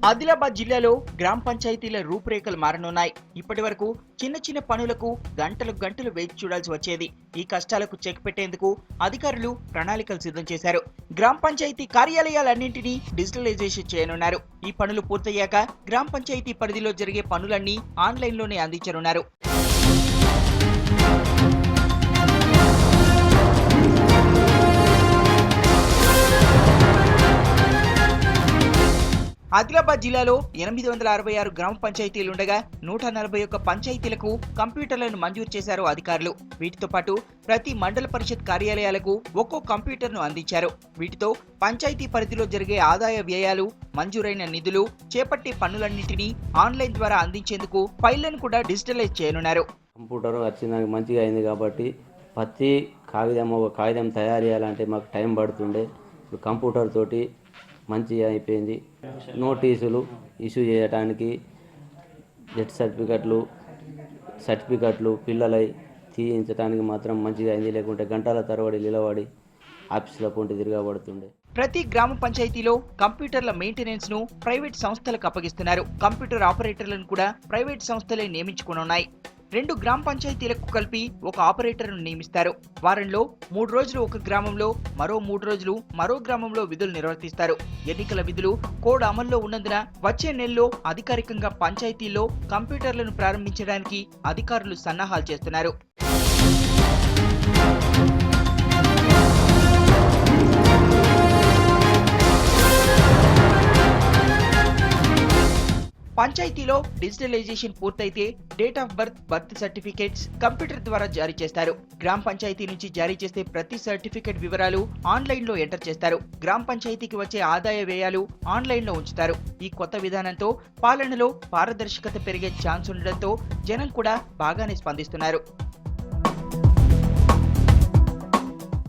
ఆదిలాబాద్ జిల్లాలో గ్రామ పంచాయతీల రూపురేఖలు మారనున్నాయి. ఇప్పటి వరకు చిన్న చిన్న పనులకు గంటలు గంటలు వేచి చూడాల్సి వచ్చేది. ఈ కష్టాలకు చెక్ పెట్టేందుకు అధికారులు ప్రణాళికలు సిద్ధం చేశారు. గ్రామ పంచాయతీ కార్యాలయాలన్నింటినీ డిజిటలైజేషన్ చేయనున్నారు. ఈ పనులు పూర్తయ్యాక గ్రామ పంచాయతీ పరిధిలో జరిగే పనులన్నీ ఆన్లైన్లోనే అందించనున్నారు. ఆదిలాబాద్ జిల్లాలో 866 గ్రామ పంచాయతీలుండగా 141 పంచాయతీలకు కంప్యూటర్లను మంజూరు చేశారు అధికారులు. వీటితో పాటు ప్రతి మండల పరిషత్ కార్యాలయాలకు ఒక్కో కంప్యూటర్ను అందించారు. వీటితో పంచాయతీ పరిధిలో జరిగే ఆదాయ వ్యయాలు, మంజూరైన నిధులు, చేపట్టే పనులన్నింటినీ ఆన్లైన్ ద్వారా అందించేందుకు ఫైళ్లను కూడా డిజిటలైజ్ చేయనున్నారు. కంప్యూటర్ వచ్చిందానికి మంచిగా అయింది కాబట్టి ప్రతి కాగితం తయారు చేయాలంటే మాకు టైం పడుతుండే. ఇప్పుడు కంప్యూటర్ తోటి మంచిగా అయిపోయింది. నోటీసులు ఇష్యూ చేయడానికి డెత్ సర్టిఫికెట్లు పిల్లలై తీయించడానికి మాత్రం మంచిగా అయింది. లేకుంటే గంటల తరబడి నిలబడి ఆఫీసుల పొంటి తిరగబడుతుండే. ప్రతి గ్రామ పంచాయతీలో కంప్యూటర్ల మెయింటెనెన్స్ ను ప్రైవేట్ సంస్థలకు అప్పగిస్తున్నారు. కంప్యూటర్ ఆపరేటర్లను కూడా ప్రైవేట్ సంస్థలే నియమించుకున్నాయి. 2 గ్రామ పంచాయతీలకు కలిపి ఒక ఆపరేటర్ను నియమిస్తారు. వారంలో 3 రోజులు ఒక గ్రామంలో, మరో 3 రోజులు మరో గ్రామంలో విధులు నిర్వర్తిస్తారు. ఎన్నికల విధులు కోడ్ అమల్లో ఉన్నందున వచ్చే నెలలో అధికారికంగా పంచాయతీల్లో కంప్యూటర్లను ప్రారంభించడానికి అధికారులు సన్నాహాలు చేస్తున్నారు. పంచాయతీలో డిజిటలైజేషన్ పూర్తయితే date of birth certificates computer ద్వారా జారీ చేస్తారు. గ్రామ పంచాయతీ నుంచి జారీ చేసే ప్రతి సర్టిఫికేట్ వివరాలు ఆన్లైన్ లో ఎంటర్ చేస్తారు. గ్రామ పంచాయతీకి వచ్చే ఆదాయ వ్యయాలు ఆన్లైన్ లో ఉంచుతారు. ఈ కొత్త విధానంతో పాలనలో పారదర్శకత పెరిగే ఛాన్స్ ఉండడంతో జనం కూడా బాగానే స్పందిస్తున్నారు.